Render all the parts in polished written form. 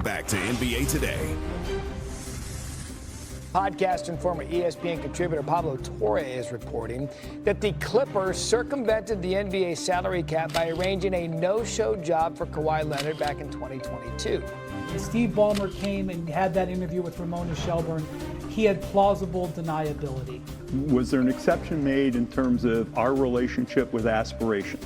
Back to NBA Today. Podcast and former ESPN contributor Pablo Torre is reporting that the Clippers circumvented the NBA salary cap by arranging a no-show job for Kawhi Leonard back in 2022. Steve Ballmer came and had that interview with Ramona Shelburne. He had plausible deniability. Was there an exception made in terms of our relationship with aspiration?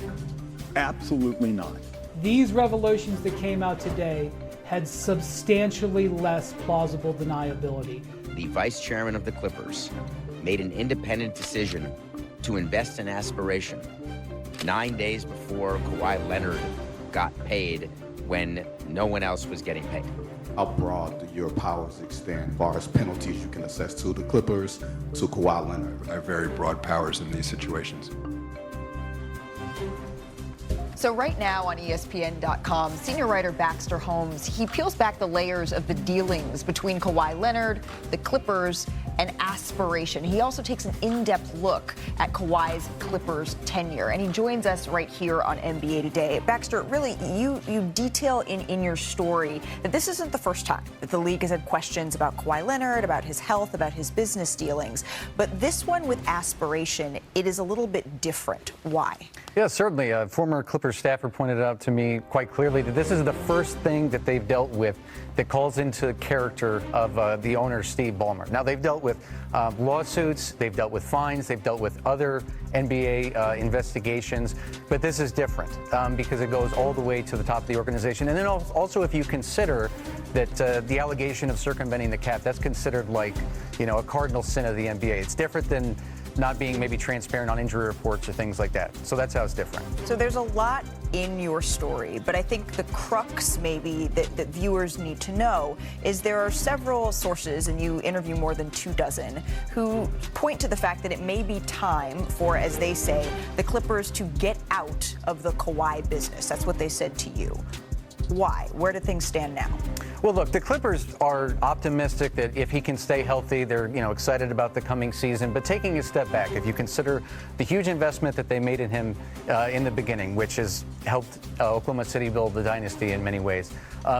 Absolutely not. These revelations that came out today had substantially less plausible deniability. The vice chairman of the Clippers made an independent decision to invest in aspiration 9 days before Kawhi Leonard got paid when no one else was getting paid. How broad do your powers extend as far as penalties you can assess to the Clippers, to Kawhi Leonard? I have very broad powers in these situations. So right now on ESPN.com, senior writer Baxter Holmes, he peels back the layers of the dealings between Kawhi Leonard, the Clippers, and aspiration. He also takes an in-depth look at Kawhi's Clippers tenure, and he joins us right here on NBA Today. Baxter, really, you detail in your story that this isn't the first time that the league has had questions about Kawhi Leonard, about his health, about his business dealings. But this one with aspiration, it is a little bit different. Why? Yeah, certainly. A former Clippers staffer pointed out to me quite clearly that this is the first thing that they've dealt with that calls into the character of the owner, Steve Ballmer. Now, they've dealt with lawsuits, they've dealt with fines, they've dealt with other NBA investigations, but this is different because it goes all the way to the top of the organization. And then also, if you consider that the allegation of circumventing the cap, that's considered like, a cardinal sin of the NBA. It's different than not being maybe transparent on injury reports or things like that. So that's how it's different. So there's a lot in your story, but I think the crux maybe that viewers need to know is there are several sources, and you interview more than 24, who point to the fact that it may be time for, as they say, the Clippers to get out of the Kawhi business. That's what they said to you. Why? Where do things stand now? Well, look, the Clippers are optimistic that if he can stay healthy, they're excited about the coming season. But taking a step back, if you consider the huge investment that they made in him in the beginning, which has helped Oklahoma City build the dynasty in many ways,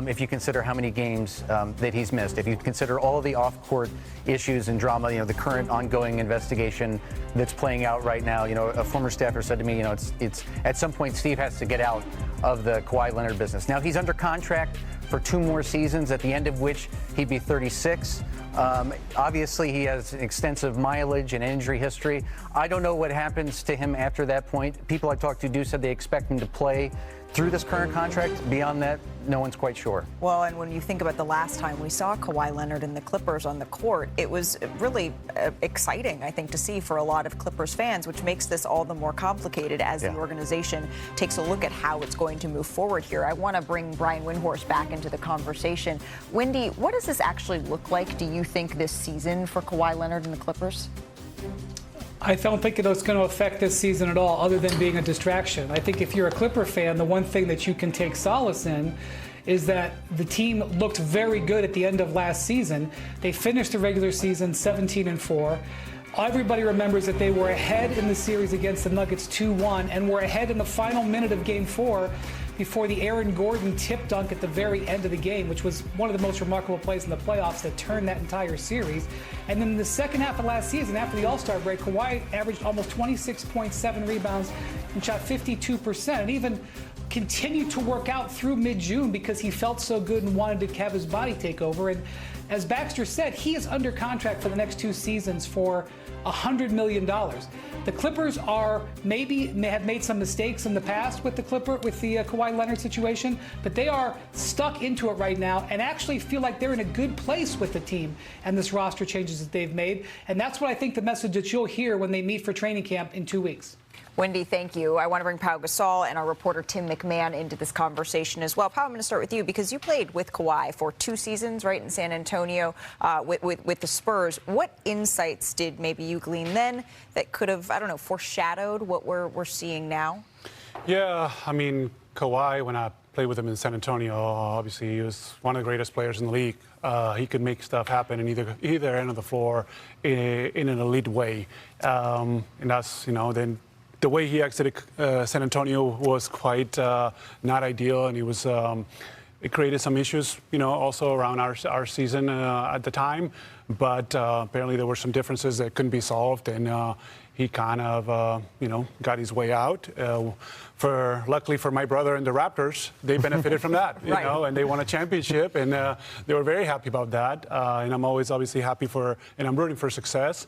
if you consider how many games that he's missed, if you consider all of the off-court issues and drama, the current ongoing investigation that's playing out right now, a former staffer said to me, it's at some point Steve has to get out of the Kawhi Leonard business. Now he's under contract for 2 more seasons, at the end of which he'd be 36. Obviously, he has extensive mileage and injury history. I don't know what happens to him after that point. People I talked to said they expect him to play through this current contract. Beyond that, no one's quite sure. Well, and when you think about the last time we saw Kawhi Leonard and the Clippers on the court, it was really exciting, I think, to see for a lot of Clippers fans, which makes this all the more complicated as the organization takes a look at how it's going to move forward here. I want to bring Brian Windhorst back into the conversation. Wendy, what does this actually look like, do you think, this season for Kawhi Leonard and the Clippers? I don't think it's going to affect this season at all, other than being a distraction. I think if you're a Clipper fan, the one thing that you can take solace in is that the team looked very good at the end of last season. They finished the regular season 17-4. Everybody remembers that they were ahead in the series against the Nuggets 2-1 and were ahead in the final minute of Game 4 before the Aaron Gordon tip dunk at the very end of the game, which was one of the most remarkable plays in the playoffs that turned that entire series. And then in the second half of last season, after the All-Star break, Kawhi averaged almost 26.7 rebounds and shot 52%, and even continued to work out through mid-June because he felt so good and wanted to have his body take over. And as Baxter said, he is under contract for the next 2 seasons for $100 million. The Clippers may have made some mistakes in the past with the Kawhi Leonard situation, but they are stuck into it right now and actually feel like they're in a good place with the team and this roster changes that they've made. And that's what I think the message that you'll hear when they meet for training camp in 2 weeks. Wendy, thank you. I want to bring Pau Gasol and our reporter Tim McMahon into this conversation as well. Pau, I'm going to start with you because you played with Kawhi for 2 seasons, right, in San Antonio with the Spurs. What insights did maybe you glean then that could have, foreshadowed what we're seeing now? Yeah, I mean, Kawhi, when I played with him in San Antonio, obviously he was one of the greatest players in the league. He could make stuff happen in either end of the floor in an elite way. And that's, then the way he exited San Antonio was quite not ideal, and he was it created some issues, also around our season at the time. But apparently there were some differences that couldn't be solved, and he kind of, got his way out. Luckily for my brother and the Raptors, they benefited from that, Right. and they won a championship, and they were very happy about that. And I'm always obviously happy and I'm rooting for success.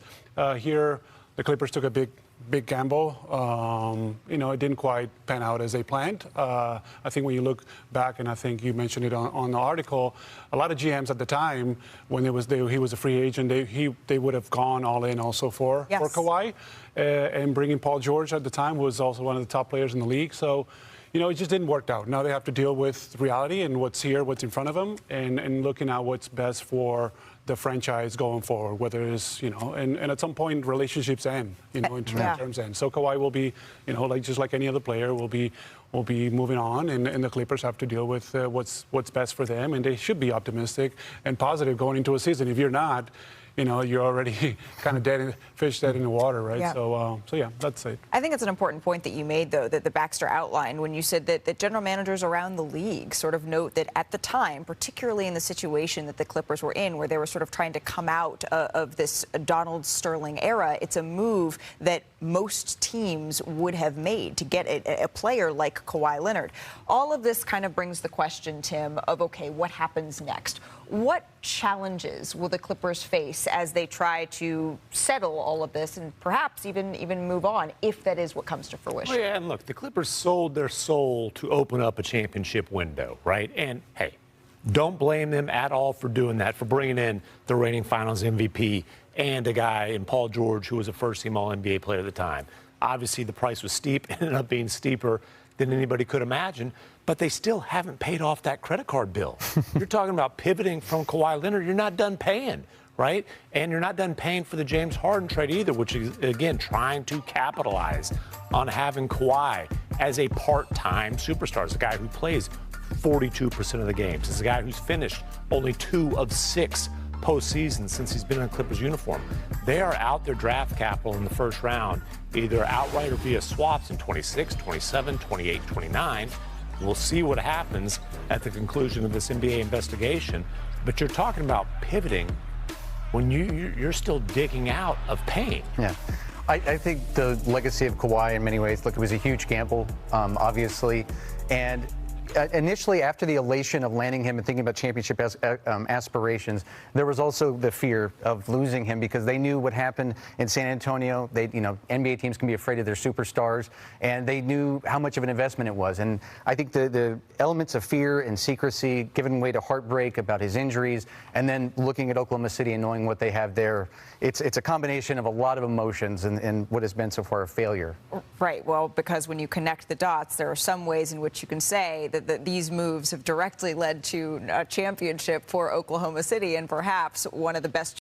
Here, the Clippers took a big gamble. It didn't quite pan out as they planned. I think when you look back, and I think you mentioned it on the article, a lot of GMs at the time, when he was a free agent, they would have gone all in also for Kawhi. And bringing Paul George at the time, who was also one of the top players in the league. So, it just didn't work out. Now they have to deal with reality and what's here, what's in front of them, and looking at what's best for the franchise going forward, whether it's, and at some point relationships end, in terms end. So Kawhi will be, just like any other player, will be moving on, and the Clippers have to deal with what's best for them, and they should be optimistic and positive going into a season. If you're not, you're already kind of fish dead in the water, right? Yeah. So yeah, that's it. I think it's an important point that you made, though, that Baxter outlined when you said that general managers around the league sort of note that at the time, particularly in the situation that the Clippers were in, where they were sort of trying to come out of this Donald Sterling era, it's a move that most teams would have made to get a player like Kawhi Leonard. All of this kind of brings the question, Tim, of, okay, what happens next? What challenges will the Clippers face as they try to settle all of this and perhaps even move on, if that is what comes to fruition? Well, yeah, and look, the Clippers sold their soul to open up a championship window, right? And, hey, don't blame them at all for doing that, for bringing in the reigning Finals MVP and a guy in Paul George who was a first-team All-NBA player at the time. Obviously, the price was steep. It ended up being steeper than anybody could imagine, but they still haven't paid off that credit card bill. You're talking about pivoting from Kawhi Leonard. You're not done paying, right? And you're not done paying for the James Harden trade either, which is, again, trying to capitalize on having Kawhi as a part-time superstar, as a guy who plays 42% of the games, as a guy who's finished only 2 of 6 postseason since he's been in a Clippers uniform. They are out their draft capital in the first round, either outright or via swaps in 26, 27, 28, 29. We'll see what happens at the conclusion of this NBA investigation. But you're talking about pivoting when you're still digging out of pain. Yeah. I think the legacy of Kawhi in many ways, look, it was a huge gamble, obviously. And initially, after the elation of landing him and thinking about championship aspirations, there was also the fear of losing him because they knew what happened in San Antonio. NBA teams can be afraid of their superstars, and they knew how much of an investment it was. And I think the elements of fear and secrecy, giving way to heartbreak about his injuries, and then looking at Oklahoma City and knowing what they have there, it's a combination of a lot of emotions and what has been so far a failure. Right. Well, because when you connect the dots, there are some ways in which you can say that these moves have directly led to a championship for Oklahoma City and perhaps one of the best